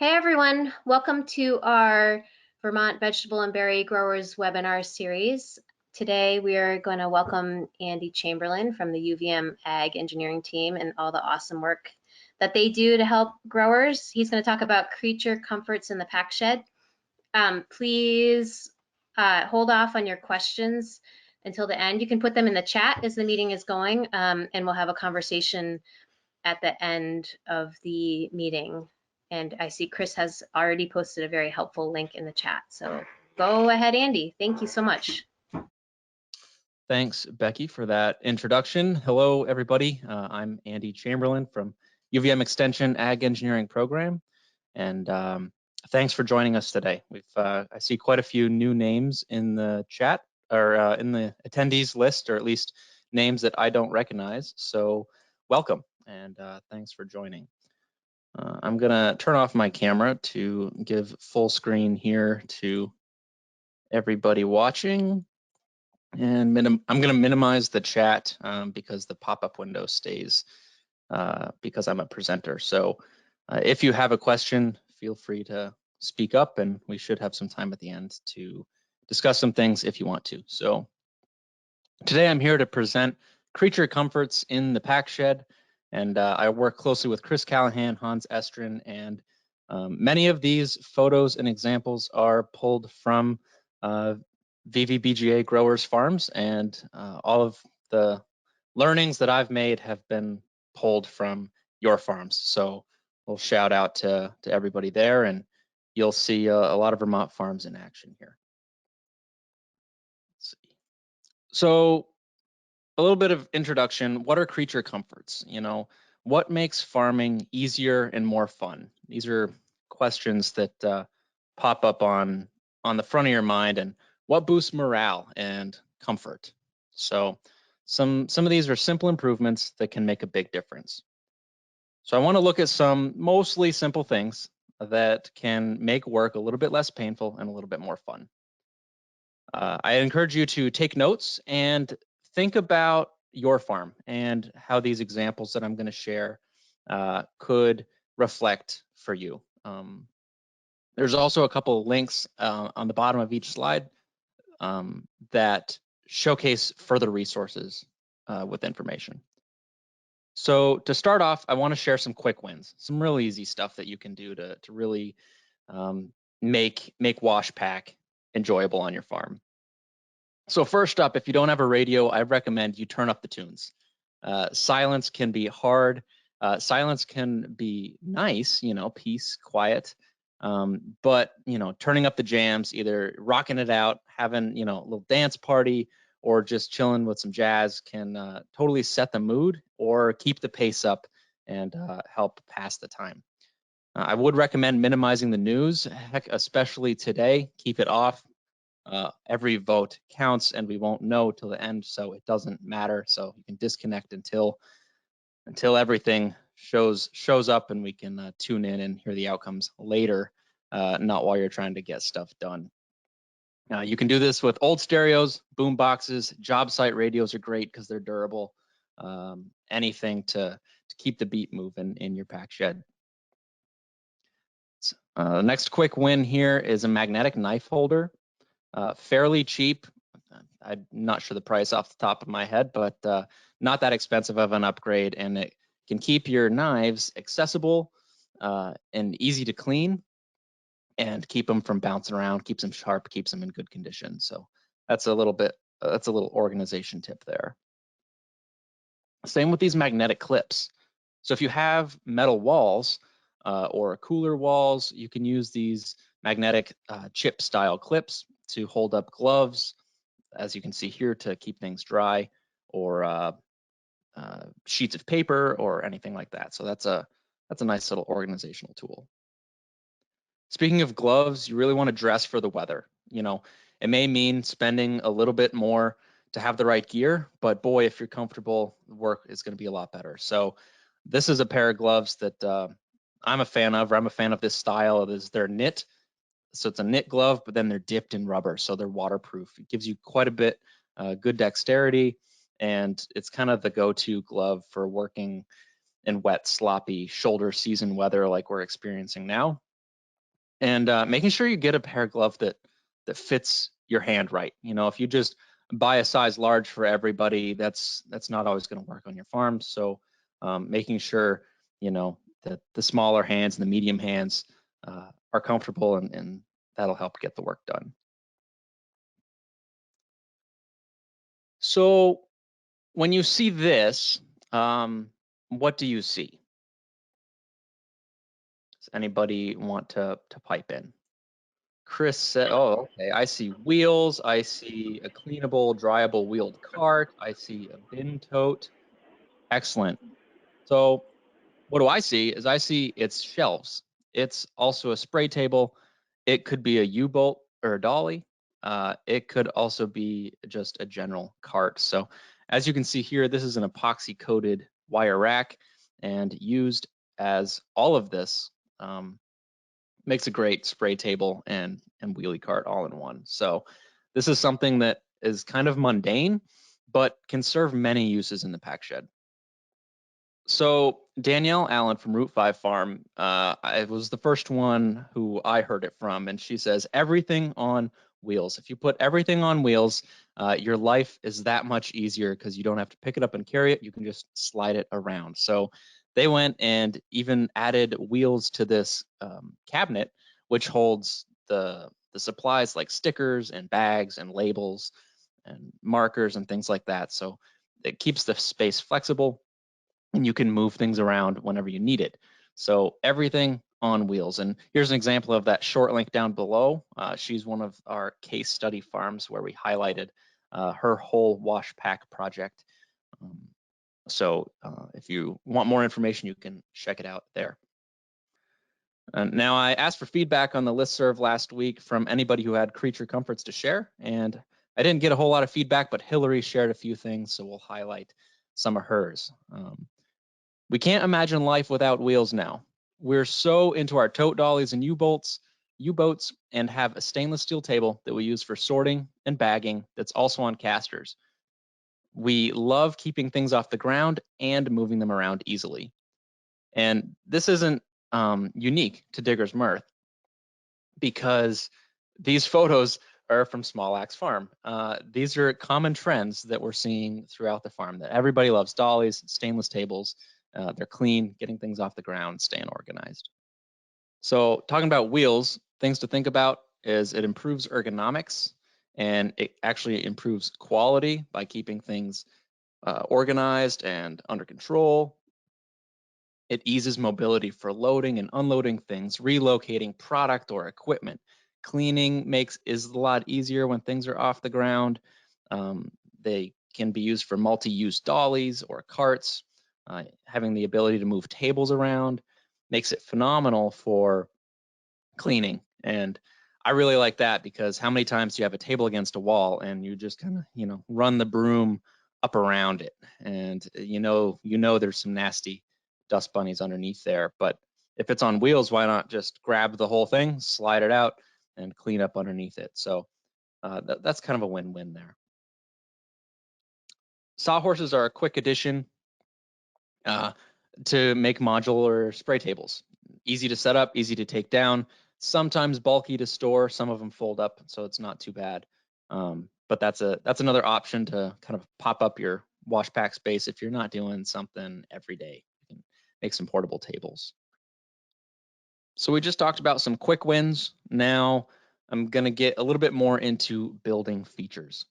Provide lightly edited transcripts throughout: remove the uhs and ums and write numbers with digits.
Hey everyone, welcome to our Vermont Vegetable and Berry Growers webinar series. Today we are going to welcome Andy Chamberlin from the UVM Ag Engineering team and all the awesome work that they do to help growers. He's going to talk about creature comforts in the Packshed. Please hold off on your questions until the end. You can put them in the chat as the meeting is going, and we'll have a conversation at the end of the meeting. And I see Chris has already posted a very helpful link in the chat. So go ahead, Andy. Thank you so much. Thanks, Becky, for that introduction. Hello, everybody. I'm Andy Chamberlin from UVM Extension Ag Engineering Program, and thanks for joining us today. I see quite a few new names in the chat or in the attendees list, or at least names that I don't recognize. So welcome, and thanks for joining. I'm gonna turn off my camera to give full screen here to everybody watching. And I'm going to minimize the chat because the pop-up window stays because I'm a presenter. So if you have a question, feel free to speak up, and we should have some time at the end to discuss some things if you want to. So today I'm here to present creature comforts in the Packshed, and I work closely with Chris Callahan, Hans Estrin, and many of these photos and examples are pulled from VVBGA growers' farms, and all of the learnings that I've made have been pulled from your farms. So we'll shout out to everybody there, and you'll see a lot of Vermont farms in action here. Let's see. So a little bit of introduction. What are creature comforts? You know, what makes farming easier and more fun? These are questions that pop up on the front of your mind. And what boosts morale and comfort? So some of these are simple improvements that can make a big difference. So I want to look at some mostly simple things that can make work a little bit less painful and a little bit more fun. I encourage you to take notes and think about your farm and how these examples that I'm going to share could reflect for you. There's also a couple of links on the bottom of each slide that showcase further resources with information. So to start off, I want to share some quick wins, some real easy stuff that you can do to really make wash pack enjoyable on your farm. So first up, if you don't have a radio, I recommend you turn up the tunes. Silence can be hard. Silence can be nice, you know, peace, quiet. But, you know, turning up the jams, either rocking it out, having, you know, a little dance party, or just chilling with some jazz can totally set the mood or keep the pace up and help pass the time. I would recommend minimizing the news, heck, especially today. Keep it off. Every vote counts, and we won't know till the end, so it doesn't matter. So you can disconnect until everything shows up, and we can tune in and hear the outcomes later, not while you're trying to get stuff done. You can do this with old stereos, boom boxes, job site radios are great because they're durable. Anything to keep the beat moving in your Packshed. The next quick win here is a magnetic knife holder. Fairly cheap. I'm not sure the price off the top of my head, but not that expensive of an upgrade, and it can keep your knives accessible and easy to clean, and keep them from bouncing around, keeps them sharp, keeps them in good condition. So that's a little organization tip there. Same with these magnetic clips. So if you have metal walls or cooler walls, you can use these magnetic chip style clips to hold up gloves, as you can see here, to keep things dry, or sheets of paper or anything like that. So that's a nice little organizational tool. Speaking of gloves, you really want to dress for the weather. You know, it may mean spending a little bit more to have the right gear, but boy, if you're comfortable, work is going to be a lot better. So this is a pair of gloves that I'm a fan of. I'm a fan of this style. They're knit. So it's a knit glove, but then they're dipped in rubber, so they're waterproof. It gives you quite a bit good dexterity, and it's kind of the go-to glove for working in wet, sloppy shoulder season weather like we're experiencing now. And making sure you get a pair of gloves that fits your hand right. You know, if you just buy a size large for everybody, that's not always going to work on your farm. So making sure, you know, that the smaller hands and the medium hands are comfortable, and that'll help get the work done. So when you see this, what do you see? Does anybody want to pipe in? Chris said, oh, okay, I see wheels. I see a cleanable, dryable wheeled cart. I see a bin tote. Excellent. So what do I see is I see its shelves. It's also a spray table. It could be a U-boat or a dolly. It could also be just a general cart. So as you can see here, this is an epoxy coated wire rack, and used as all of this makes a great spray table and wheelie cart all in one. So this is something that is kind of mundane, but can serve many uses in the pack shed. So Danielle Allen from Route 5 Farm, I was the first one who I heard it from, and she says everything on wheels. If you put everything on wheels, your life is that much easier because you don't have to pick it up and carry it. You can just slide it around. So they went and even added wheels to this cabinet, which holds the supplies like stickers and bags and labels and markers and things like that. So it keeps the space flexible, and you can move things around whenever you need it. So everything on wheels. And here's an example of that short link down below. She's one of our case study farms where we highlighted her whole wash pack project. So if you want more information, you can check it out there. Now, I asked for feedback on the listserv last week from anybody who had creature comforts to share, and I didn't get a whole lot of feedback, but Hillary shared a few things, so we'll highlight some of hers. We can't imagine life without wheels now. We're so into our tote dollies and U-boats, and have a stainless steel table that we use for sorting and bagging that's also on casters. We love keeping things off the ground and moving them around easily. And this isn't unique to Digger's Mirth, because these photos are from Small Axe Farm. These are common trends that we're seeing throughout the farm, that everybody loves dollies, stainless tables. They're clean, getting things off the ground, staying organized. So talking about wheels, things to think about is it improves ergonomics, and it actually improves quality by keeping things organized and under control. It eases mobility for loading and unloading things, relocating product or equipment. Cleaning is a lot easier when things are off the ground. They can be used for multi-use dollies or carts. Having the ability to move tables around makes it phenomenal for cleaning. And I really like that, because how many times do you have a table against a wall and you just kind of, run the broom up around it, and there's some nasty dust bunnies underneath there. But if it's on wheels, why not just grab the whole thing, slide it out, and clean up underneath it? So that's kind of a win-win there. Sawhorses are a quick addition to make modular spray tables. Easy to set up, easy to take down, sometimes bulky to store. Some of them fold up, so it's not too bad. But that's another option to kind of pop up your wash pack space if you're not doing something every day. You can make some portable tables. So we just talked about some quick wins. Now I'm going to get a little bit more into building features.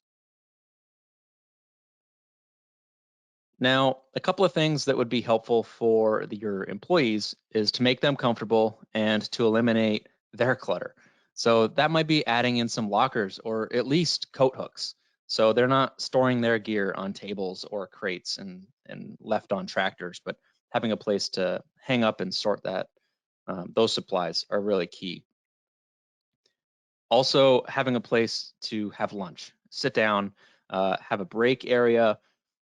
Now, a couple of things that would be helpful for your employees is to make them comfortable and to eliminate their clutter. So that might be adding in some lockers or at least coat hooks, so they're not storing their gear on tables or crates and left on tractors, but having a place to hang up and sort that. Those supplies are really key. Also, having a place to have lunch, sit down, have a break area,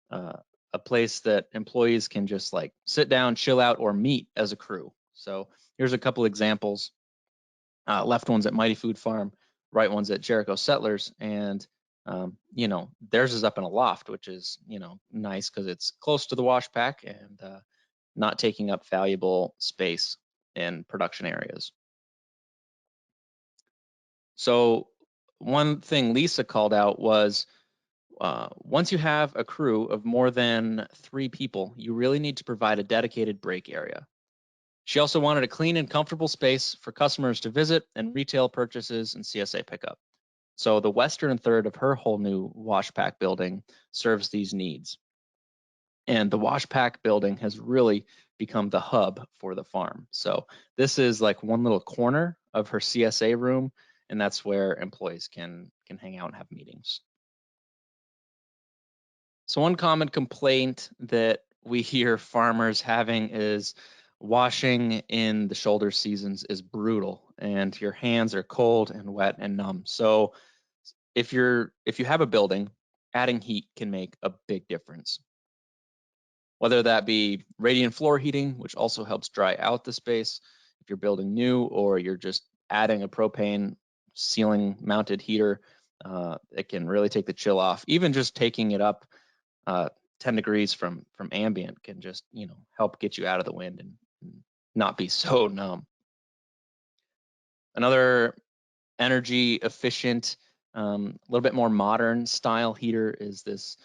a place that employees can just like sit down, chill out, or meet as a crew. So here's a couple examples. Left ones at Mighty Food Farm, right ones at Jericho Settlers, and theirs is up in a loft, which is nice because it's close to the wash pack and not taking up valuable space in production areas. So one thing Lisa called out was once you have a crew of more than 3 people, you really need to provide a dedicated break area. She also wanted a clean and comfortable space for customers to visit and retail purchases and CSA pickup. So the western third of her whole new wash pack building serves these needs. And the wash pack building has really become the hub for the farm. So this is like one little corner of her CSA room, and that's where employees can hang out and have meetings. So one common complaint that we hear farmers having is washing in the shoulder seasons is brutal and your hands are cold and wet and numb. So if you have a building, adding heat can make a big difference. Whether that be radiant floor heating, which also helps dry out the space if you're building new, or you're just adding a propane ceiling mounted heater, it can really take the chill off. Even just taking it up 10 degrees from ambient can just, help get you out of the wind and not be so numb. Another energy efficient, a little bit more modern style heater is this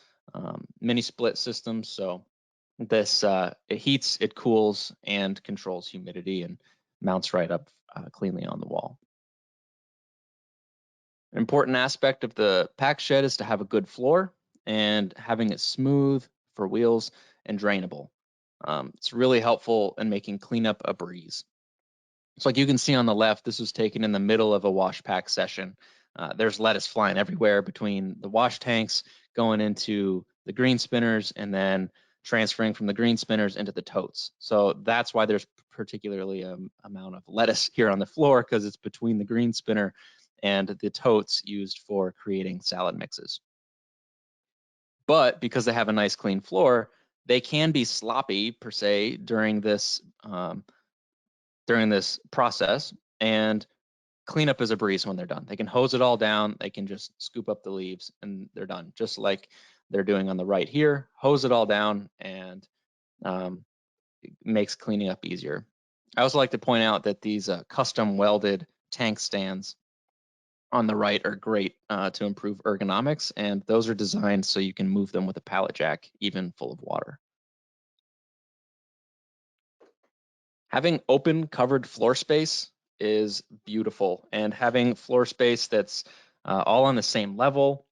mini split system. So this it heats, it cools, and controls humidity and mounts right up cleanly on the wall. An important aspect of the pack shed is to have a good floor and having it smooth for wheels and drainable. It's really helpful in making cleanup a breeze. So like you can see on the left, this was taken in the middle of a wash pack session. There's lettuce flying everywhere between the wash tanks, going into the green spinners, and then transferring from the green spinners into the totes. So that's why there's particularly amount of lettuce here on the floor, because it's between the green spinner and the totes used for creating salad mixes. But because they have a nice clean floor, they can be sloppy per se during this process, and cleanup is a breeze when they're done. They can hose it all down, they can just scoop up the leaves, and they're done, just like they're doing on the right here. Hose it all down, and it makes cleaning up easier. I also like to point out that these custom welded tank stands on the right are great to improve ergonomics, and those are designed so you can move them with a pallet jack, even full of water. Having open covered floor space is beautiful, and having floor space that's all on the same level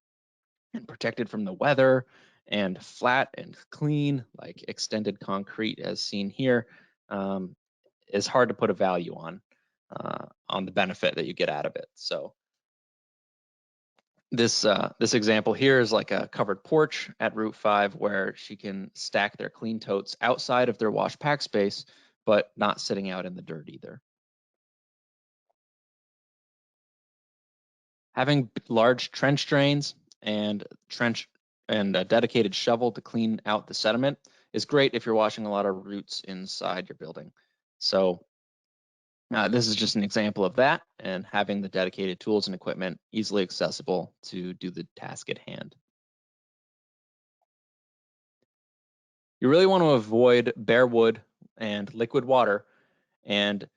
and protected from the weather and flat and clean, like extended concrete as seen here, is hard to put a value on the benefit that you get out of it. So this example here is like a covered porch at Route 5 where she can stack their clean totes outside of their wash pack space, but not sitting out in the dirt either. Having large trench drains and a dedicated shovel to clean out the sediment is great if you're washing a lot of roots inside your building. So this is just an example of that, and having the dedicated tools and equipment easily accessible to do the task at hand. You really want to avoid bare wood and liquid water and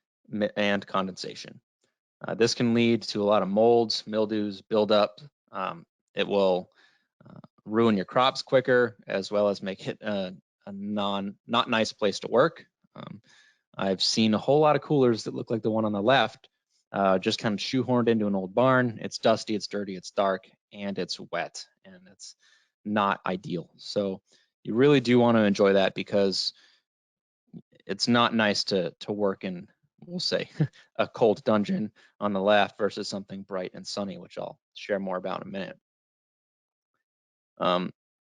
condensation. This can lead to a lot of molds, mildews, buildup. It will ruin your crops quicker, as well as make it a not nice place to work. I've seen a whole lot of coolers that look like the one on the left, just kind of shoehorned into an old barn. It's dusty, it's dirty, it's dark, and it's wet, and it's not ideal. So you really do want to enjoy that, because it's not nice to work in, we'll say, a cold dungeon on the left versus something bright and sunny, which I'll share more about in a minute.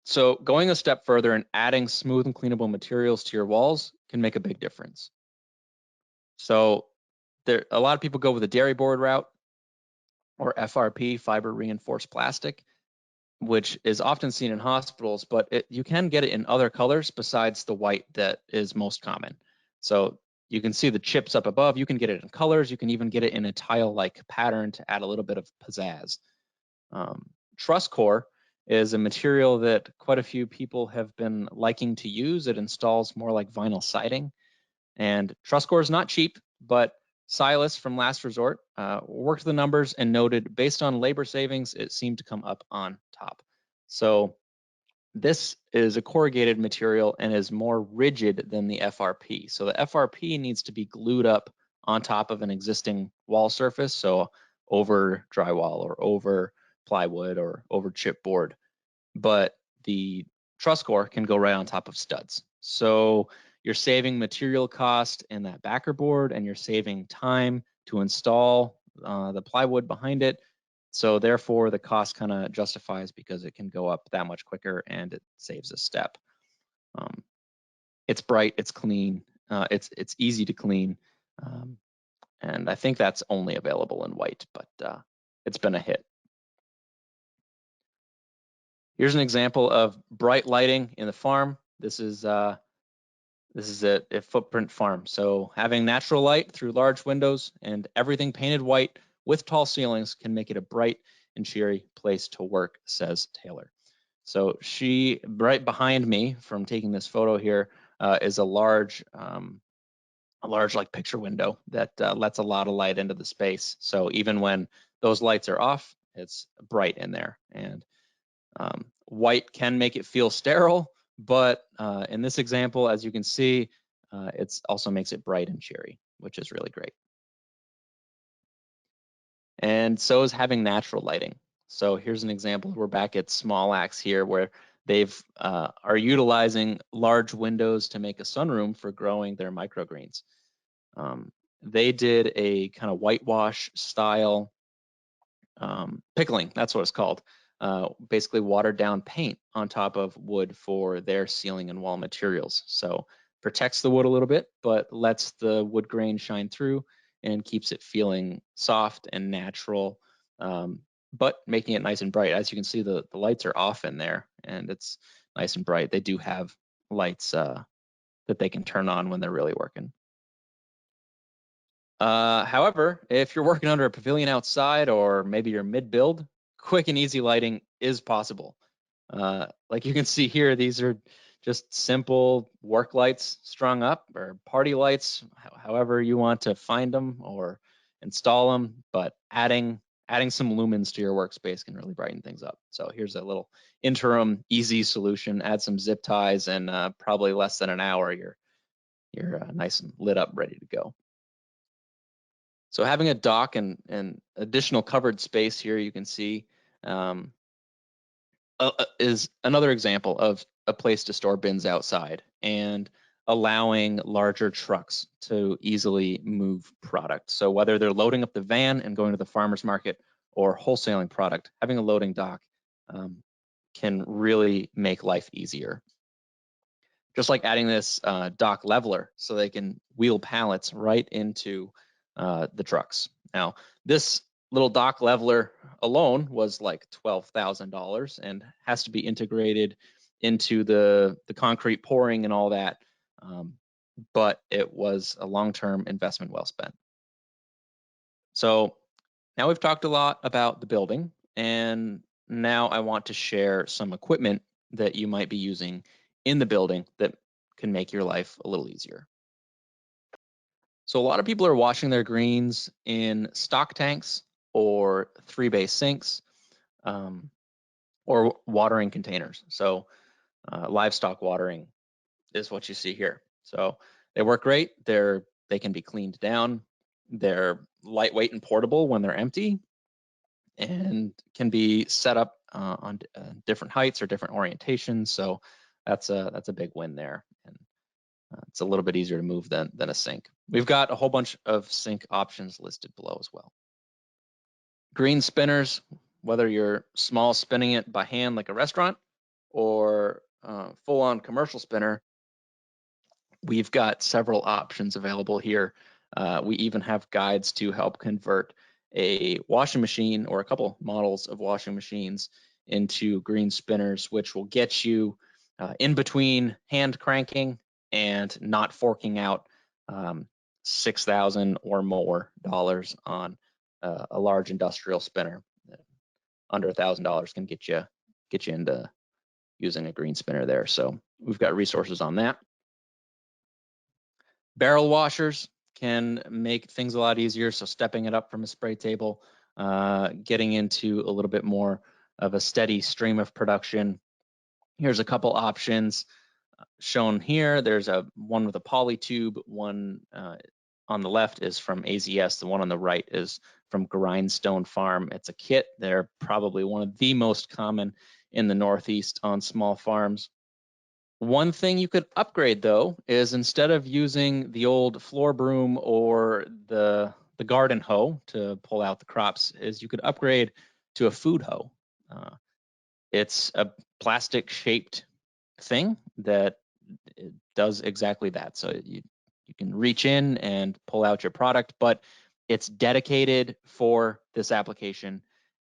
So going a step further and adding smooth and cleanable materials to your walls can make a big difference. So a lot of people go with the dairy board route, or FRP, fiber reinforced plastic, which is often seen in hospitals, but you can get it in other colors besides the white that is most common. So you can see the chips up above. You can get it in colors. You can even get it in a tile-like pattern to add a little bit of pizzazz. Truss core is a material that quite a few people have been liking to use. It installs more like vinyl siding. And truss core is not cheap, but Silas from Last Resort worked the numbers and noted based on labor savings, it seemed to come up on top. So this is a corrugated material and is more rigid than the FRP. So the FRP needs to be glued up on top of an existing wall surface, so over drywall or over plywood or over chipboard. But the truss core can go right on top of studs. So you're saving material cost in that backer board, and you're saving time to install the plywood behind it. So therefore, the cost kind of justifies because it can go up that much quicker and it saves a step. It's bright, it's clean, it's easy to clean, and I think that's only available in white, but it's been a hit. Here's an example of bright lighting in the farm. This is a footprint farm. So having natural light through large windows and everything painted white with tall ceilings can make it a bright and cheery place to work, says Taylor. So right behind me from taking this photo here is a large like picture window that lets a lot of light into the space. So even when those lights are off, it's bright in there. And white can make it feel sterile, but in this example, as you can see, it also makes it bright and cheery, which is really great. And so is having natural lighting. So here's an example. We're back at Small Axe here, where they've are utilizing large windows to make a sunroom for growing their microgreens. They did a kind of whitewash style pickling, that's what it's called. Basically watered down paint on top of wood for their ceiling and wall materials. So protects the wood a little bit, but lets the wood grain shine through and keeps it feeling soft and natural, but making it nice and bright. As you can see, the lights are off in there and it's nice and bright. They do have lights that they can turn on when they're really working. However, if you're working under a pavilion outside or maybe you're mid-build, quick and easy lighting is possible. Like you can see here, these are just simple work lights strung up, or party lights, however you want to find them or install them, but adding some lumens to your workspace can really brighten things up. So here's a little interim easy solution. Add some zip ties and probably less than an hour, you're nice and lit up, ready to go. So having a dock and additional covered space here, you can see, is another example of a place to store bins outside and allowing larger trucks to easily move product. So whether they're loading up the van and going to the farmer's market or wholesaling product, having a loading dock can really make life easier. Just like adding this dock leveler so they can wheel pallets right into the trucks. Now, this little dock leveler alone was like $12,000 and has to be integrated into the concrete pouring and all that. But it was a long-term investment well spent. So now we've talked a lot about the building, and now I want to share some equipment that you might be using in the building that can make your life a little easier. So a lot of people are washing their greens in stock tanks or 3-bay sinks or watering containers. So livestock watering is what you see here. So they work great. They can be cleaned down. They're lightweight and portable when they're empty and can be set up on different heights or different orientations. So that's a big win there. And it's a little bit easier to move than a sink. We've got a whole bunch of sink options listed below as well. Green spinners, whether you're small spinning it by hand like a restaurant or full-on commercial spinner, we've got several options available here. We even have guides to help convert a washing machine or a couple models of washing machines into green spinners, which will get you in between hand cranking and not forking out $6,000 or more on a large industrial spinner. Under $1,000 can get you into using a green spinner there. So we've got resources on that. Barrel washers, can make things a lot easier. So stepping it up from a spray table, getting into a little bit more of a steady stream of production. Here's a couple options shown here. There's one with a poly tube, one on the left is from AZS, the one on the right is from Grindstone Farm. It's a kit. They're probably one of the most common in the Northeast on small farms. One thing you could upgrade though is instead of using the old floor broom or the garden hoe to pull out the crops, is you could upgrade to a food hoe. It's a plastic shaped thing that it does exactly that. So you can reach in and pull out your product, but it's dedicated for this application,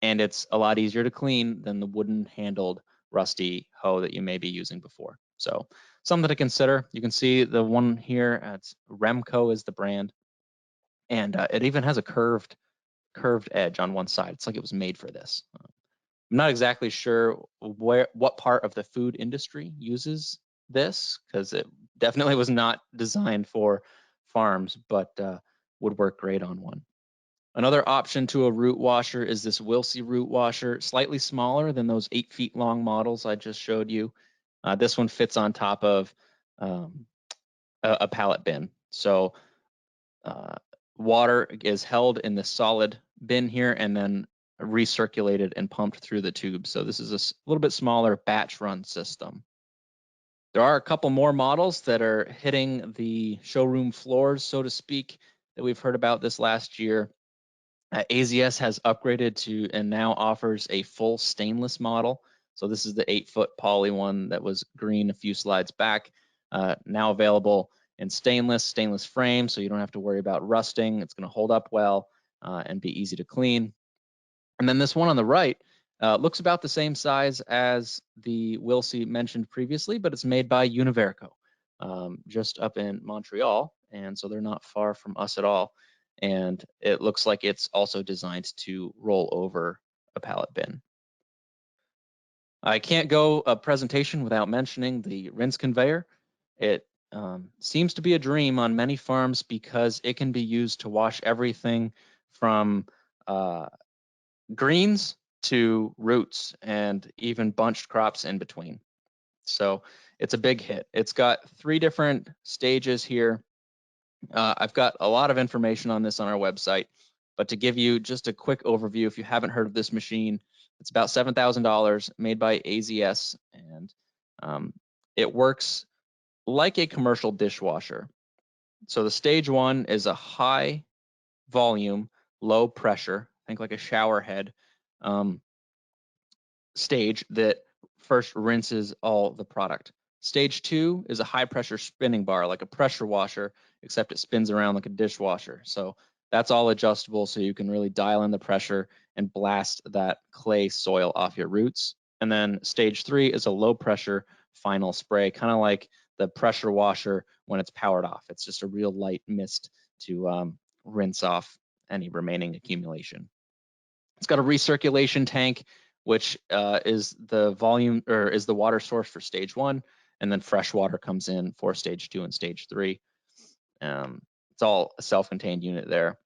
and it's a lot easier to clean than the wooden handled rusty hoe that you may be using before. So something to consider. You can see the one here, it's Remco is the brand, and it even has a curved edge on one side. It's like it was made for this. I'm not exactly sure what part of the food industry uses this, because it definitely was not designed for farms, but would work great on one. Another option to a root washer is this Wilsey root washer, slightly smaller than those 8 feet long models I just showed you. This one fits on top of a pallet bin. So water is held in the solid bin here and then recirculated and pumped through the tube. So this is a little bit smaller batch run system. There are a couple more models that are hitting the showroom floors, so to speak, that we've heard about this last year. AZS has upgraded to and now offers a full stainless model. So this is the 8-foot poly one that was green a few slides back, now available in stainless frame, so you don't have to worry about rusting. It's going to hold up well and be easy to clean. And then this one on the right looks about the same size as the Wilsey mentioned previously, but it's made by Univerco, just up in Montreal, and so they're not far from us at all. And it looks like it's also designed to roll over a pallet bin. I can't go a presentation without mentioning the rinse conveyor. It seems to be a dream on many farms because it can be used to wash everything from greens to roots and even bunched crops in between. So it's a big hit. It's got 3 different stages here. I've got a lot of information on this on our website, but to give you just a quick overview, if you haven't heard of this machine, it's about $7,000, made by AZS, and it works like a commercial dishwasher. So the stage 1 is a high volume, low pressure, think like a shower head stage that first rinses all the product. Stage 2 is a high pressure spinning bar, like a pressure washer, except it spins around like a dishwasher. So that's all adjustable, so you can really dial in the pressure and blast that clay soil off your roots. And then stage 3 is a low pressure final spray, kind of like the pressure washer when it's powered off. It's just a real light mist to rinse off any remaining accumulation. It's got a recirculation tank, which is the volume or is the water source for stage 1, and then fresh water comes in for stage 2 and stage 3. It's all a self-contained unit there.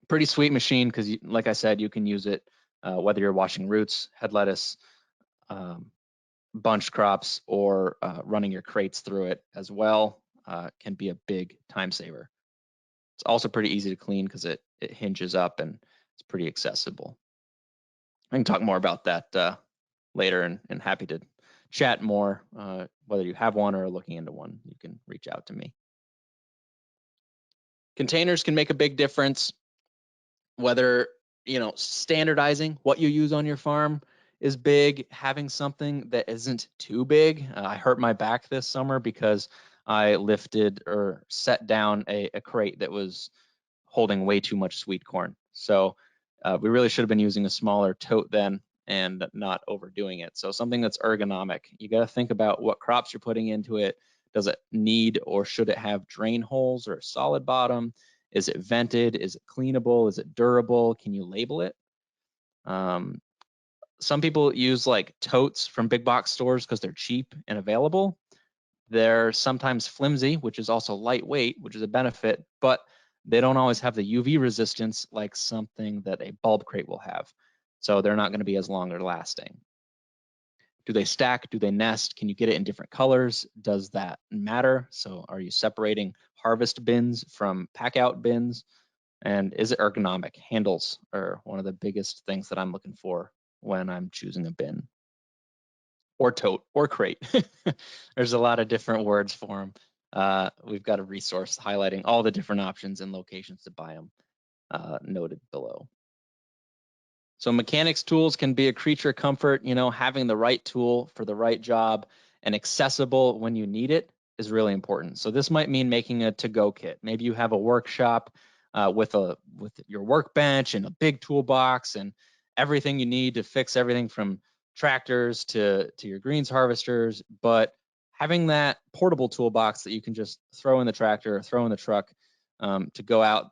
Pretty sweet machine because, like I said, you can use it whether you're washing roots, head lettuce, bunch crops, or running your crates through it as well. Can be a big time saver. It's also pretty easy to clean because it hinges up and it's pretty accessible. I can talk more about that later, and happy to chat more. Whether you have one or are looking into one, you can reach out to me. Containers can make a big difference. Whether standardizing what you use on your farm is big. Having something that isn't too big. I hurt my back this summer because I lifted or set down a crate that was holding way too much sweet corn. So we really should have been using a smaller tote then and not overdoing it. So something that's ergonomic. You got to think about what crops you're putting into it. Does it need or should it have drain holes or a solid bottom? Is it vented? Is it cleanable? Is it durable? Can you label it? Some people use like totes from big box stores because they're cheap and available, They're sometimes flimsy, which is also lightweight, which is a benefit, but they don't always have the UV resistance like something that a bulb crate will have. So they're not going to be as longer lasting. Do they stack? Do they nest? Can you get it in different colors? Does that matter? So are you separating harvest bins from pack out bins? And is it ergonomic? Handles are one of the biggest things that I'm looking for when I'm choosing a bin. Or tote or crate. There's a lot of different words for them. We've got a resource highlighting all the different options and locations to buy them noted below. So mechanics tools can be a creature comfort. You know, having the right tool for the right job and accessible when you need it is really important. So this might mean making a to-go kit. Maybe you have a workshop with your workbench and a big toolbox and everything you need to fix everything from tractors to your greens harvesters, but having that portable toolbox that you can just throw in the tractor or throw in the truck to go out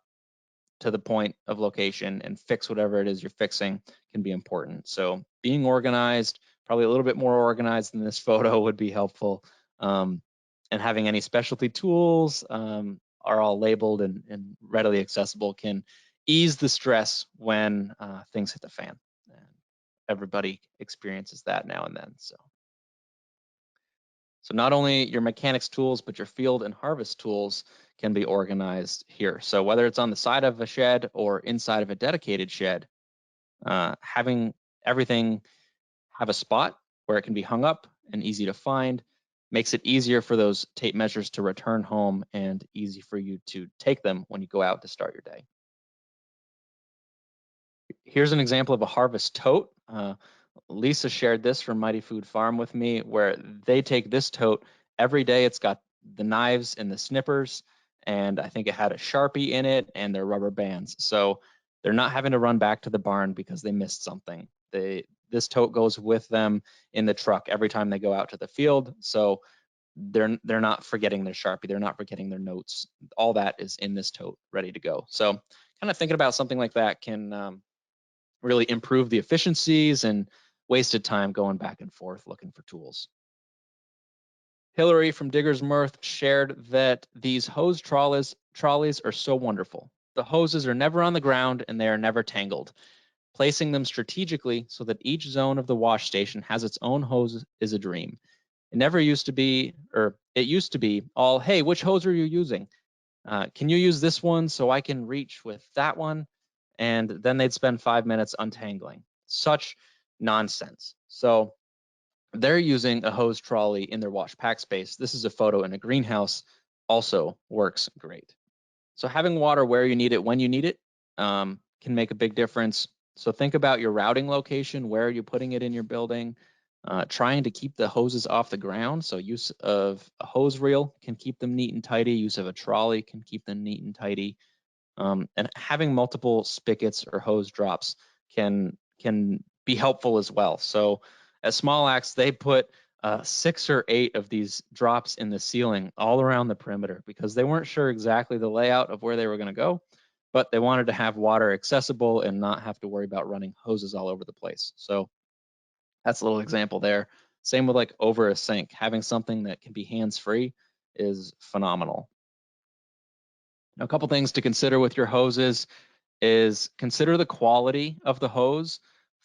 to the point of location and fix whatever it is you're fixing can be important. So being organized, probably a little bit more organized than this photo would be helpful. And having any specialty tools are all labeled and readily accessible can ease the stress when things hit the fan. And everybody experiences that now and then. So not only your mechanics tools, but your field and harvest tools can be organized here. So whether it's on the side of a shed or inside of a dedicated shed, having everything have a spot where it can be hung up and easy to find makes it easier for those tape measures to return home and easy for you to take them when you go out to start your day. Here's an example of a harvest tote. Lisa shared this from Mighty Food Farm with me, where they take this tote every day. It's got the knives and the snippers, and I think it had a Sharpie in it and their rubber bands. So they're not having to run back to the barn because they missed something. This tote goes with them in the truck every time they go out to the field. So they're not forgetting their Sharpie, they're not forgetting their notes. All that is in this tote, ready to go. So kind of thinking about something like that can really improve the efficiencies and wasted time going back and forth looking for tools. Hillary from Digger's Mirth shared that these hose trolleys are so wonderful. The hoses are never on the ground and they are never tangled. Placing them strategically so that each zone of the wash station has its own hose is a dream. It never used to be, or it used to be all, hey, which hose are you using? Can you use this one so I can reach with that one? And then they'd spend 5 minutes untangling. Such nonsense. So they're using a hose trolley in their wash pack space. This is a photo in a greenhouse, also works great. So having water where you need it, when you need it, can make a big difference. So think about your routing location. Where are you putting it in your building? Trying to keep the hoses off the ground. So use of a hose reel can keep them neat and tidy. Use of a trolley can keep them neat and tidy. And having multiple spigots or hose drops can be helpful as well. So at Small Axe, they put 6 or 8 of these drops in the ceiling all around the perimeter because they weren't sure exactly the layout of where they were going to go, but they wanted to have water accessible and not have to worry about running hoses all over the place. So that's a little example there. Same with like over a sink. Having something that can be hands-free is phenomenal. Now, a couple things to consider with your hoses is consider the quality of the hose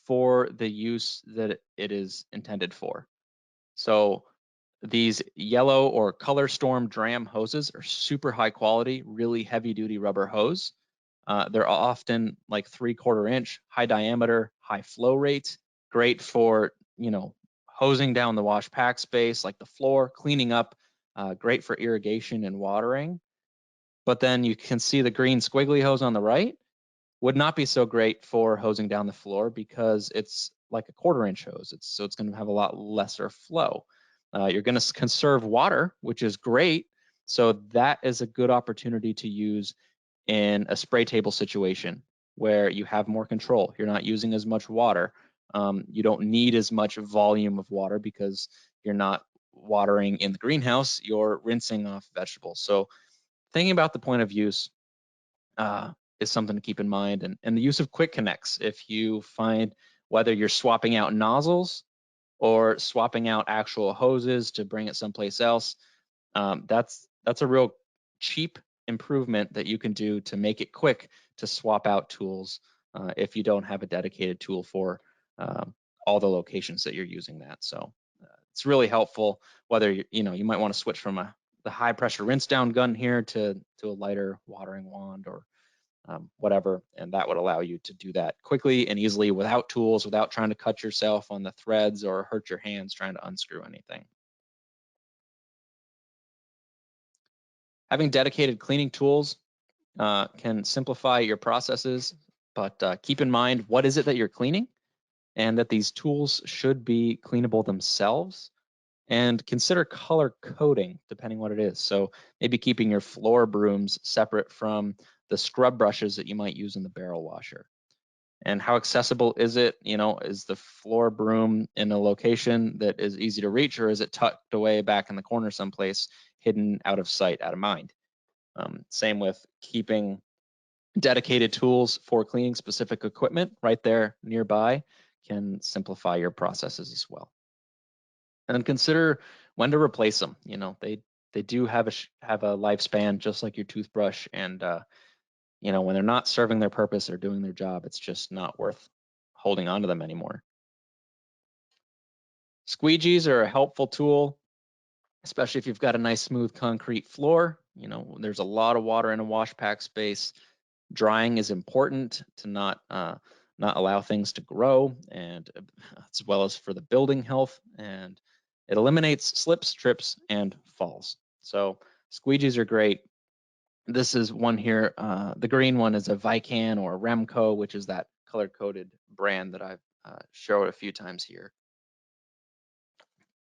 for the use that it is intended for. So these yellow or color storm dram hoses are super high quality, really heavy duty rubber hose. They're often like 3/4 inch, high diameter, high flow rate, great for, hosing down the wash pack space like the floor, cleaning up, great for irrigation and watering. But then you can see the green squiggly hose on the right would not be so great for hosing down the floor because it's like a 1/4 inch hose. So it's going to have a lot lesser flow. You're going to conserve water, which is great. So that is a good opportunity to use in a spray table situation where you have more control. You're not using as much water. You don't need as much volume of water because you're not watering in the greenhouse, you're rinsing off vegetables. So thinking about the point of use is something to keep in mind. And the use of quick connects. If you find whether you're swapping out nozzles or swapping out actual hoses to bring it someplace else, that's a real cheap improvement that you can do to make it quick to swap out tools if you don't have a dedicated tool for all the locations that you're using that. So it's really helpful whether you might want to switch from the high pressure rinse down gun here to a lighter watering wand or whatever, and that would allow you to do that quickly and easily without tools, without trying to cut yourself on the threads or hurt your hands trying to unscrew anything. Having dedicated cleaning tools can simplify your processes, but keep in mind what is it that you're cleaning, and that these tools should be cleanable themselves. And consider color coding depending what it is. So maybe keeping your floor brooms separate from the scrub brushes that you might use in the barrel washer. And how accessible is it? Is the floor broom in a location that is easy to reach, or is it tucked away back in the corner someplace, hidden out of sight, out of mind? Same with keeping dedicated tools for cleaning specific equipment right there nearby can simplify your processes as well. And then consider when to replace them. They do have a lifespan just like your toothbrush, and when they're not serving their purpose or doing their job, it's just not worth holding on to them anymore. Squeegees are a helpful tool, especially if you've got a nice smooth concrete floor. There's a lot of water in a wash pack space. Drying is important to not allow things to grow, and as well as for the building health, and it eliminates slips, trips, and falls. So squeegees are great. This is one here. The green one is a Vican or a Remco, which is that color-coded brand that I've showed a few times here.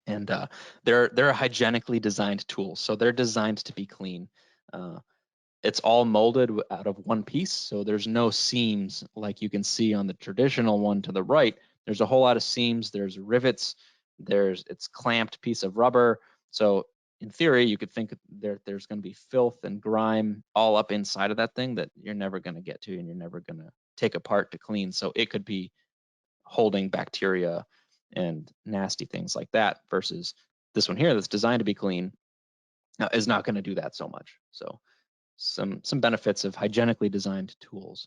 And they're a hygienically designed tool, so they're designed to be clean. It's all molded out of one piece, so there's no seams like you can see on the traditional one to the right. There's a whole lot of seams, there's rivets, it's clamped piece of rubber. So in theory, you could think there's going to be filth and grime all up inside of that thing that you're never going to get to and you're never going to take apart to clean. So it could be holding bacteria and nasty things like that, versus this one here that's designed to be clean is not going to do that so much. So some benefits of hygienically designed tools.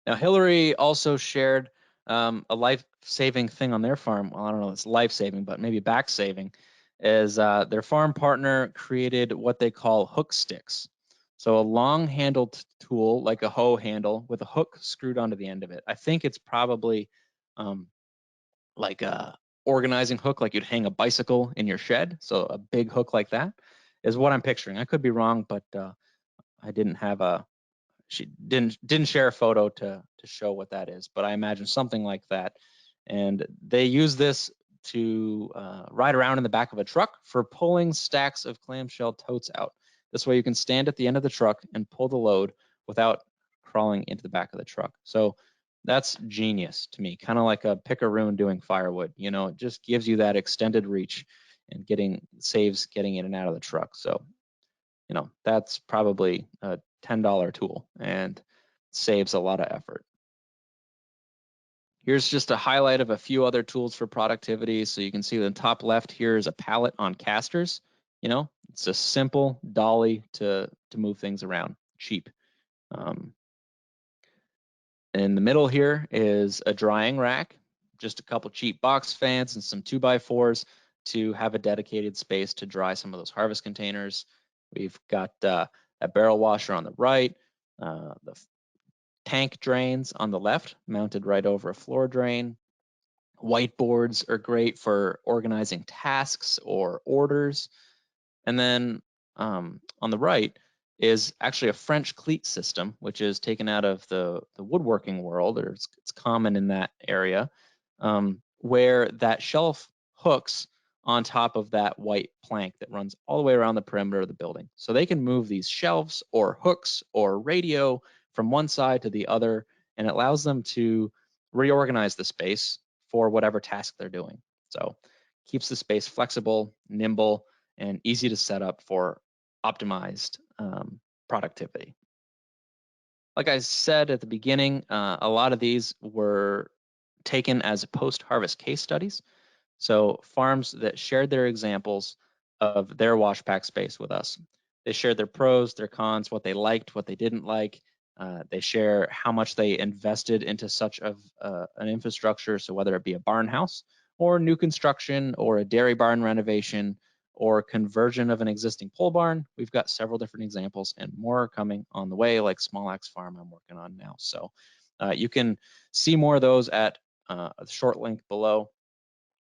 Now, Hillary also shared a life-saving thing on their farm. Well, I don't know if it's life-saving, but maybe back-saving, is their farm partner created what they call hook sticks. So a long-handled tool, like a hoe handle, with a hook screwed onto the end of it. I think it's probably like a organizing hook, like you'd hang a bicycle in your shed. So a big hook like that is what I'm picturing. I could be wrong, but I didn't have she didn't share a photo to show what that is, but I imagine something like that. And they use this to ride around in the back of a truck for pulling stacks of clamshell totes out. This way you can stand at the end of the truck and pull the load without crawling into the back of the truck. So that's genius to me, kind of like a pickaroon doing firewood. It just gives you that extended reach and saves getting in and out of the truck. So that's probably a $10 tool and saves a lot of effort. Here's just a highlight of a few other tools for productivity. So you can see the top left here is a pallet on casters. It's a simple dolly to move things around, cheap. In the middle here is a drying rack, just a couple cheap box fans and some 2x4s to have a dedicated space to dry some of those harvest containers. We've got a barrel washer on the right, the tank drains on the left, mounted right over a floor drain. Whiteboards are great for organizing tasks or orders. And then on the right is actually a French cleat system, which is taken out of the woodworking world, or it's common in that area, where that shelf hooks on top of that white plank that runs all the way around the perimeter of the building. So they can move these shelves or hooks or radio from one side to the other, and it allows them to reorganize the space for whatever task they're doing. So keeps the space flexible, nimble, and easy to set up for optimized productivity. Like I said at the beginning, a lot of these were taken as post-harvest case studies. So farms that shared their examples of their wash pack space with us. They shared their pros, their cons, what they liked, what they didn't like. They share how much they invested into such of an infrastructure. So whether it be a barn house or new construction or a dairy barn renovation or conversion of an existing pole barn, we've got several different examples and more are coming on the way, like Small Axe Farm I'm working on now. So you can see more of those at a short link below.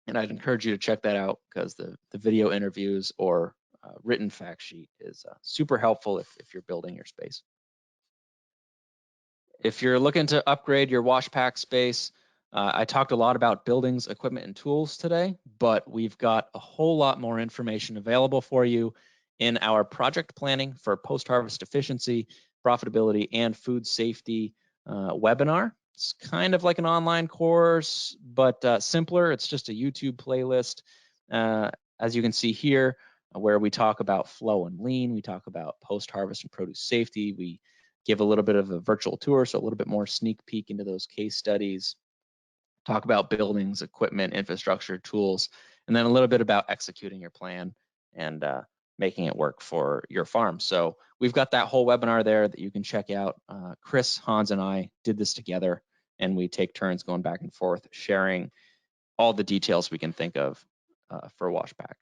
And I'd encourage you to check that out because the video interviews or written fact sheet is super helpful if you're building your space. If you're looking to upgrade your wash pack space, I talked a lot about buildings, equipment, and tools today, but we've got a whole lot more information available for you in our project planning for post-harvest efficiency, profitability, and food safety webinar. It's kind of like an online course, but simpler. It's just a YouTube playlist. As you can see here, where we talk about flow and lean, we talk about post-harvest and produce safety, we give a little bit of a virtual tour, so a little bit more sneak peek into those case studies, talk about buildings, equipment, infrastructure, tools, and then a little bit about executing your plan and making it work for your farm. So we've got that whole webinar there that you can check out. Chris, Hans, and I did this together, and we take turns going back and forth, sharing all the details we can think of for Washpack.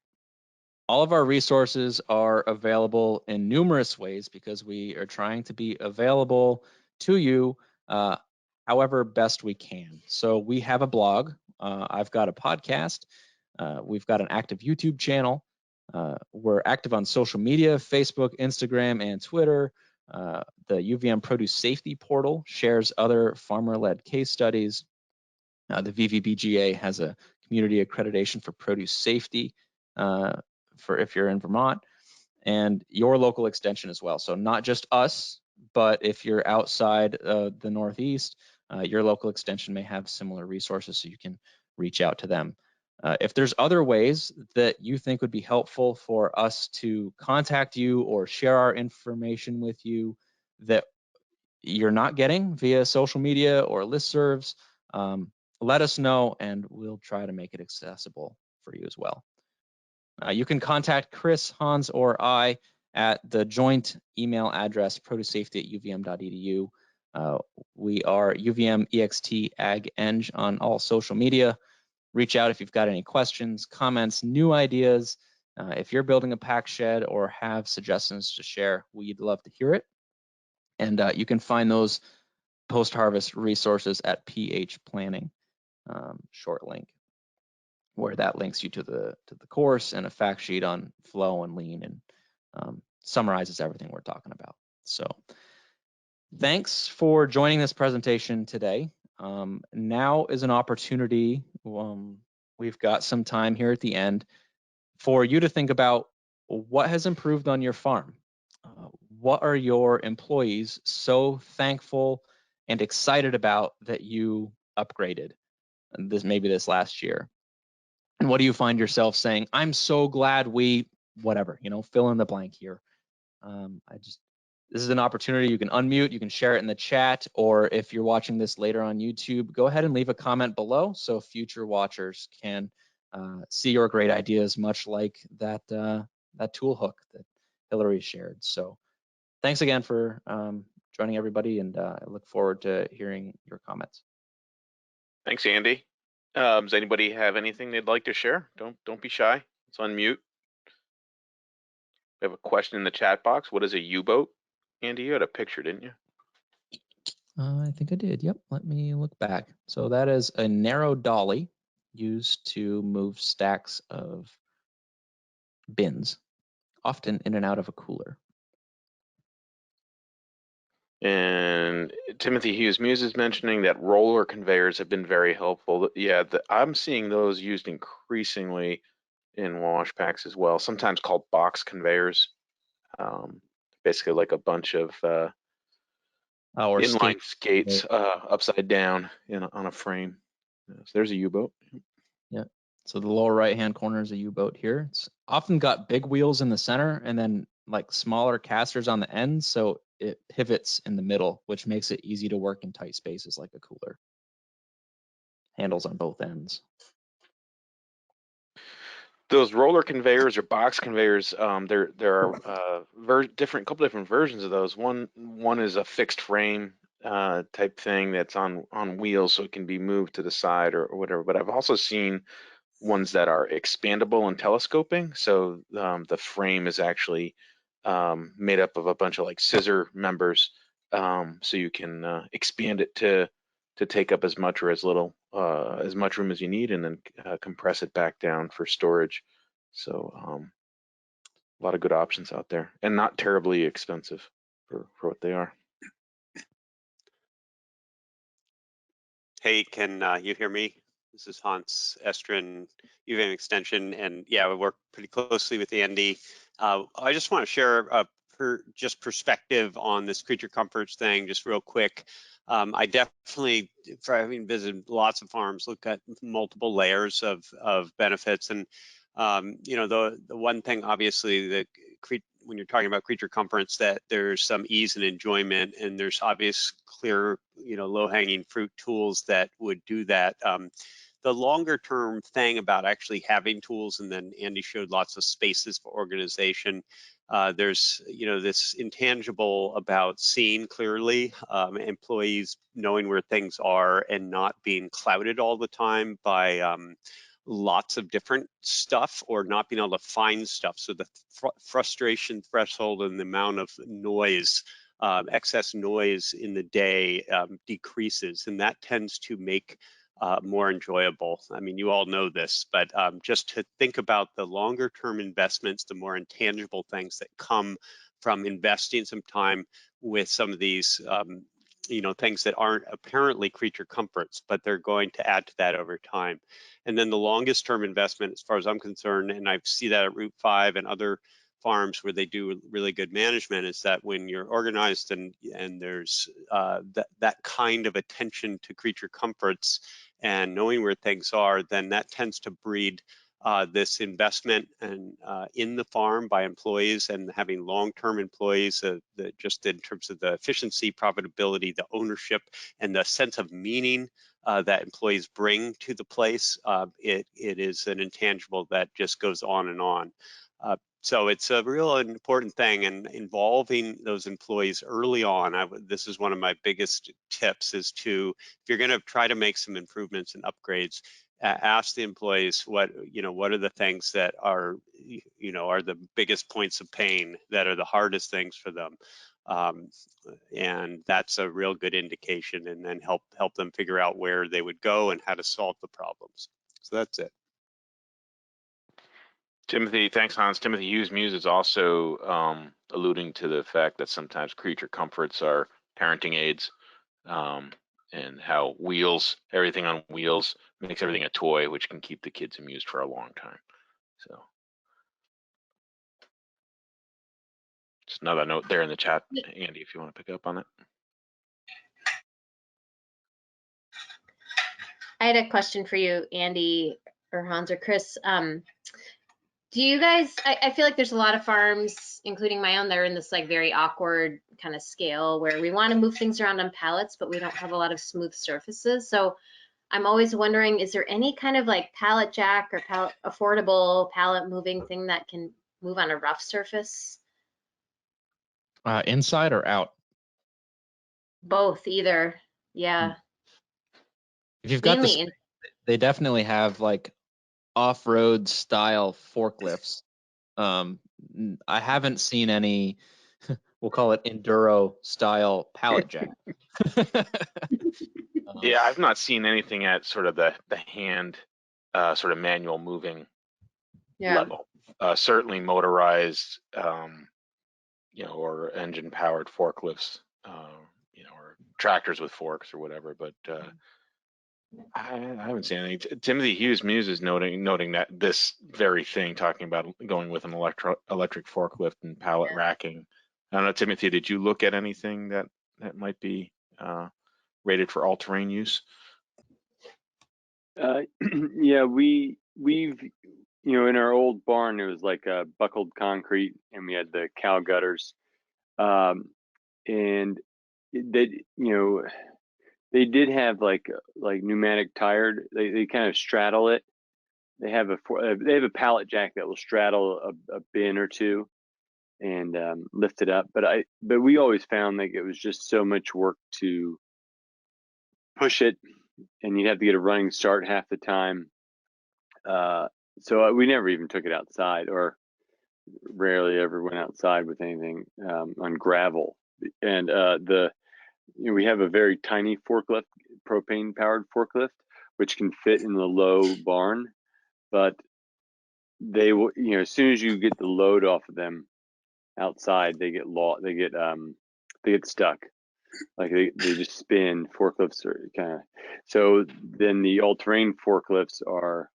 All of our resources are available in numerous ways because we are trying to be available to you however best we can. So we have a blog, I've got a podcast, we've got an active YouTube channel, we're active on social media, Facebook, Instagram, and Twitter. The UVM Produce Safety Portal shares other farmer-led case studies. The VVBGA has a community accreditation for produce safety for if you're in Vermont, and your local extension as well. So not just us, but if you're outside the Northeast, your local extension may have similar resources, so you can reach out to them. If there's other ways that you think would be helpful for us to contact you or share our information with you that you're not getting via social media or listservs, let us know and we'll try to make it accessible for you as well. You can contact Chris, Hans, or I at the joint email address produsesafety@uvm.edu. We are UVM EXT Ag Eng on all social media. Reach out if you've got any questions, comments, new ideas. If you're building a pack shed or have suggestions to share, we'd love to hear it. And you can find those post-harvest resources at PH Planning, short link, where that links you to the course and a fact sheet on flow and lean and summarizes everything we're talking about. So thanks for joining this presentation today. Now is an opportunity, we've got some time here at the end, for you to think about what has improved on your farm. What are your employees so thankful and excited about that you upgraded maybe this last year? And what do you find yourself saying, I'm so glad we, whatever, fill in the blank here. This is an opportunity. You can unmute, you can share it in the chat, or if you're watching this later on YouTube, go ahead and leave a comment below so future watchers can see your great ideas, much like that tool hook that Hillary shared. So thanks again for joining everybody, and I look forward to hearing your comments. Thanks, Andy. Does anybody have anything they'd like to share? Don't be shy. Let's unmute. We have a question in the chat box. What is a U-boat? Andy, you had a picture, didn't you? I think I did. Yep. Let me look back. So that is a narrow dolly used to move stacks of bins, often in and out of a cooler. And Timothy Hughes Muse is mentioning that roller conveyors have been very helpful. Yeah, I'm seeing those used increasingly in wash packs as well, sometimes called box conveyors. Basically like a bunch of inline skates upside down on a frame. So there's a U-boat. Yeah. So the lower right-hand corner is a U-boat here. It's often got big wheels in the center and then like smaller casters on the ends, so it pivots in the middle, which makes it easy to work in tight spaces like a cooler. Handles on both ends. Those roller conveyors or box conveyors, there are couple different versions of those. One is a fixed frame type thing that's on wheels, so it can be moved to the side or whatever. But I've also seen ones that are expandable and telescoping. So the frame is actually made up of a bunch of like scissor members, so you can expand it to take up as much or as little as much room as you need, and then compress it back down for storage. So a lot of good options out there, and not terribly expensive for what they are. Hey, can you hear me? This is Hans Estrin, UVM Extension, and yeah, we work pretty closely with Andy. I just want to share a perspective on this creature comforts thing, just real quick. I definitely, for having visited lots of farms, look at multiple layers of benefits, and you know, the one thing obviously that when you're talking about creature comforts, that there's some ease and enjoyment, and there's obvious clear, you know, low-hanging fruit tools that would do that. The longer term thing about actually having tools, and then Andy showed lots of spaces for organization. There's, you know, this intangible about seeing clearly, employees knowing where things are and not being clouded all the time by lots of different stuff, or not being able to find stuff. So the frustration threshold and the amount of noise, excess noise in the day decreases, and that tends to make more enjoyable. I mean, you all know this, but just to think about the longer term investments, the more intangible things that come from investing some time with some of these you know, things that aren't apparently creature comforts, but they're going to add to that over time. And then the longest term investment, as far as I'm concerned, and I see that at Route 5 and other farms where they do really good management, is that when you're organized and there's that kind of attention to creature comforts and knowing where things are, then that tends to breed this investment and in the farm by employees, and having long-term employees that just in terms of the efficiency, profitability, the ownership, and the sense of meaning that employees bring to the place. It is an intangible that just goes on and on. So it's a real important thing, and involving those employees early on. This is one of my biggest tips, is to, if you're going to try to make some improvements and upgrades, ask the employees what are the things that are, are the biggest points of pain, that are the hardest things for them. And that's a real good indication, and then help them figure out where they would go and how to solve the problems. So that's it. Timothy, thanks, Hans. Timothy Hughes Muse is also alluding to the fact that sometimes creature comforts are parenting aids, and how everything on wheels makes everything a toy, which can keep the kids amused for a long time. So just another note there in the chat, Andy, if you want to pick up on it. I had a question for you, Andy or Hans or Chris. Do you guys, I feel like there's a lot of farms, including my own, that are in this like very awkward kind of scale where we want to move things around on pallets, but we don't have a lot of smooth surfaces. So I'm always wondering, is there any kind of like pallet jack or affordable pallet moving thing that can move on a rough surface? Inside or out? Both, either. Yeah. If you've got Mainly they definitely have like off-road style forklifts. I haven't seen any, we'll call it enduro style pallet jack. Yeah, I've not seen anything at sort of the hand sort of manual moving level. Certainly motorized, or engine powered forklifts, or tractors with forks or whatever, but I haven't seen anything. Timothy Hughes Muse is noting that this very thing, talking about going with an electric forklift and pallet racking. I don't know, Timothy, did you look at anything that might be rated for all-terrain use? Yeah, we've in our old barn, it was like a buckled concrete, and we had the cow gutters, and they did have like pneumatic tire. They kind of straddle it, they have a pallet jack that will straddle a bin or two and lift it up. But we always found like it was just so much work to push it, and you'd have to get a running start half the time. So we never even took it outside, or rarely ever went outside with anything on gravel. And we have a very tiny forklift, propane powered forklift, which can fit in the low barn, but they will, as soon as you get the load off of them outside, they get stuck. Like they just spin. Forklifts are kind of, so then the all-terrain forklifts are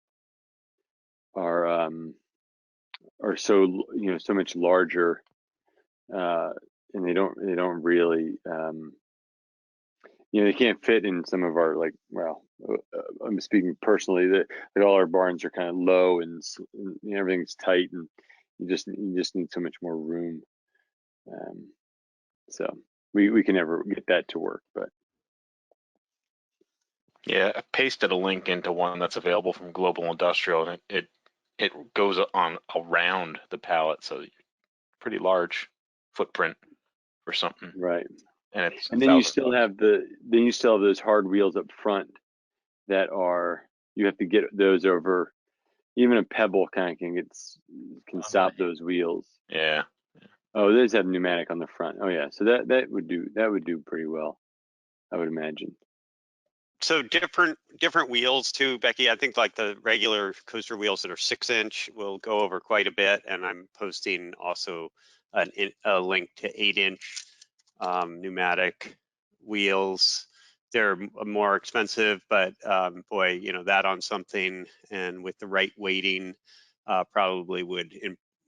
so so much larger, and they don't really they can't fit in some of our, like, well, I'm speaking personally, that all our barns are kind of low and everything's tight, and you just need so much more room. So we can never get that to work, but Yeah, I pasted a link into one that's available from Global Industrial, and it goes on around the pallet, so pretty large footprint for something. right. And it's And then you still have those hard wheels up front that you have to get those over. Even a pebble kind of can stop those wheels. Yeah. Oh, those have pneumatic on the front. Oh yeah, so that would do pretty well, I would imagine. So different wheels too, Becky. I think like the regular coaster wheels that are 6-inch will go over quite a bit, and I'm posting also a link to 8-inch pneumatic wheels. They're more expensive, but boy, that on something and with the right weighting probably would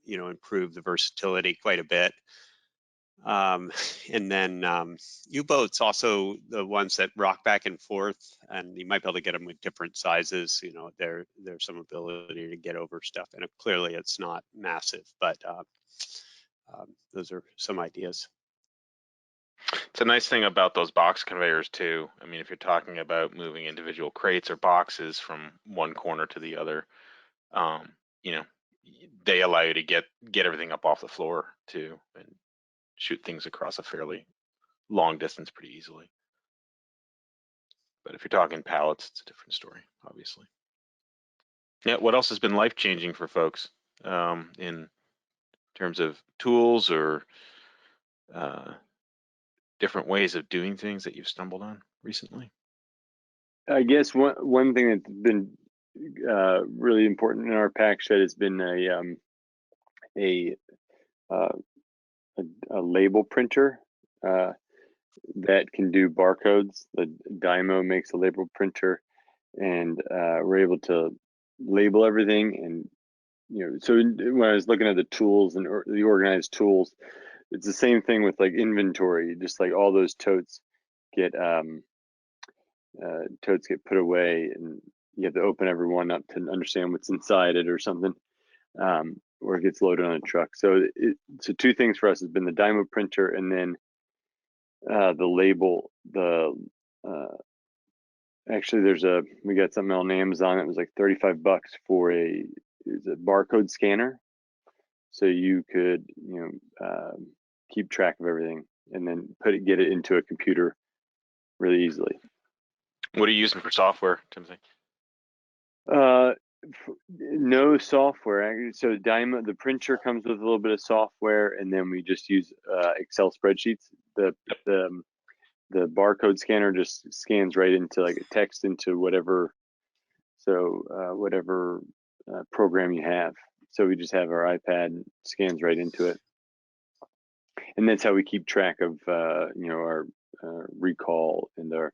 improve the versatility quite a bit. And then U-boats, also the ones that rock back and forth, and you might be able to get them with different sizes. There's some ability to get over stuff, and clearly it's not massive, but those are some ideas. It's a nice thing about those box conveyors too. I mean, if you're talking about moving individual crates or boxes from one corner to the other, they allow you to get everything up off the floor too, and shoot things across a fairly long distance pretty easily. But if you're talking pallets, it's a different story, obviously. Yeah, what else has been life-changing for folks in terms of tools or different ways of doing things that you've stumbled on recently? I guess one thing that's been really important in our Packshed has been a label printer that can do barcodes. The Dymo makes a label printer, and we're able to label everything. And so when I was looking at the tools and the organized tools, it's the same thing with like inventory. Just like all those totes get put away, and you have to open every one up to understand what's inside it or something, or it gets loaded on a truck. So two things for us has been the Dymo printer, and then the label. Actually, we got something on Amazon. It was like $35 for a barcode scanner, so you could keep track of everything and then get it into a computer really easily. What are you using for software, Timothy? No software. So Dymo, the printer comes with a little bit of software, and then we just use Excel spreadsheets. The barcode scanner just scans right into like a text into whatever program you have. So we just have our iPad, scans right into it, and that's how we keep track of our recall and or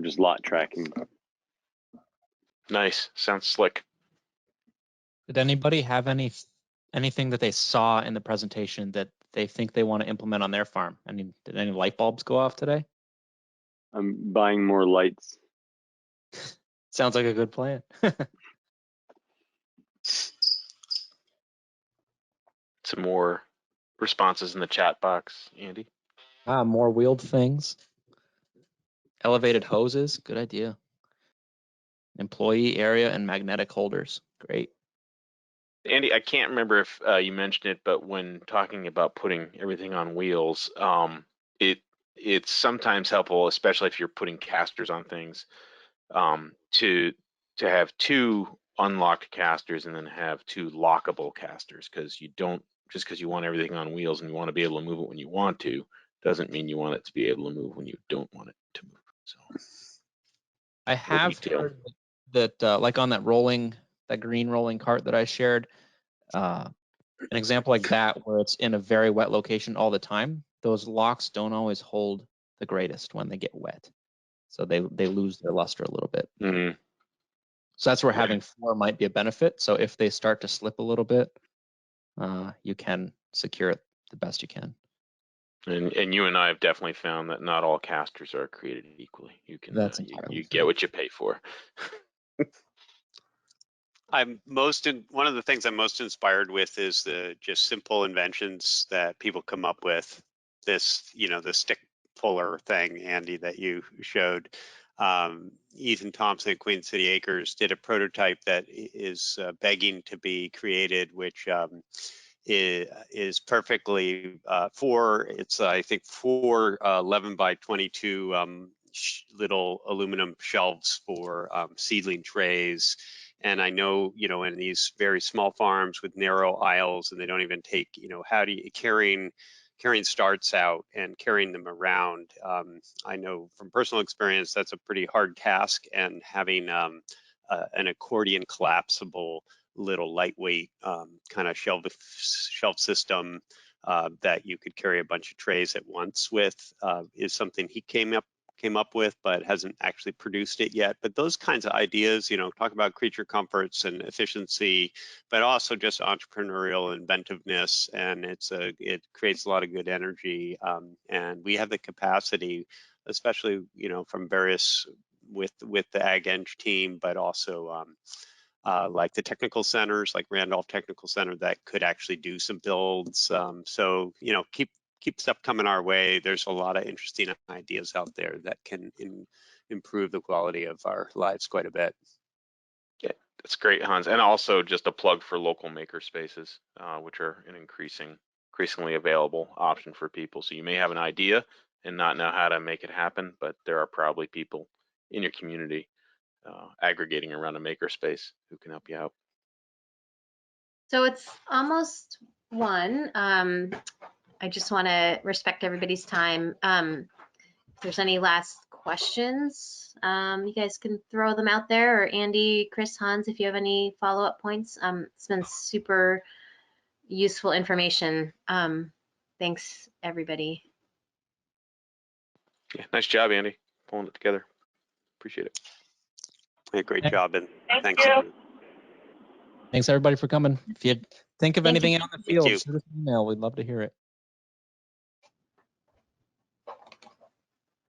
just lot tracking. Nice. Sounds slick. Did anybody have anything that they saw in the presentation that they think they want to implement on their farm? Did any light bulbs go off today? I'm buying more lights. Sounds like a good plan. Some more responses in the chat box, Andy. More wheeled things. Elevated hoses, good idea. employee area, and magnetic holders. Great. Andy, I can't remember if you mentioned it, but when talking about putting everything on wheels, it's sometimes helpful, especially if you're putting casters on things, to have 2 unlocked casters and then have 2 lockable casters, because you don't, just because you want everything on wheels and you want to be able to move it when you want to, doesn't mean you want it to be able to move when you don't want it to move. So I have heard that like on that green rolling cart that I shared, an example like that where it's in a very wet location all the time, those locks don't always hold the greatest when they get wet. So they lose their luster a little bit. Mm-hmm. So that's where having 4 might be a benefit. So if they start to slip a little bit, you can secure it the best you can. And you and I have definitely found that not all casters are created equally. You can you get what you pay for. One of the things I'm most inspired with is the just simple inventions that people come up with. This, the stick puller thing, Andy, that you showed. Ethan Thompson at Queen City Acres did a prototype that is begging to be created, which is perfectly it's I think 4 11 by 22 little aluminum shelves for seedling trays. And I know, in these very small farms with narrow aisles, and they don't even take, how do you carrying starts out and carrying them around. I know from personal experience that's a pretty hard task, and having an accordion collapsible little lightweight kind of shelf system that you could carry a bunch of trays at once with is something he came up with, but hasn't actually produced it yet. But those kinds of ideas, talk about creature comforts and efficiency, but also just entrepreneurial inventiveness, and it creates a lot of good energy. And we have the capacity, especially from various with the Ag Eng team, but also like the technical centers, like Randolph Technical Center, that could actually do some builds. So keep stuff coming our way. There's a lot of interesting ideas out there that can improve the quality of our lives quite a bit. Yeah, that's great, Hans. And also just a plug for local maker spaces, which are an increasingly available option for people. So you may have an idea and not know how to make it happen, but there are probably people in your community aggregating around a makerspace who can help you out. So it's almost 1. I just want to respect everybody's time. If there's any last questions, you guys can throw them out there, or Andy, Chris, Hans, if you have any follow-up points. It's been super useful information. Thanks, everybody. Yeah, nice job, Andy, pulling it together. Appreciate it. Yeah, great job, and thanks. Thanks everybody for coming. If you think of anything out in the field, shoot us an email. We'd love to hear it.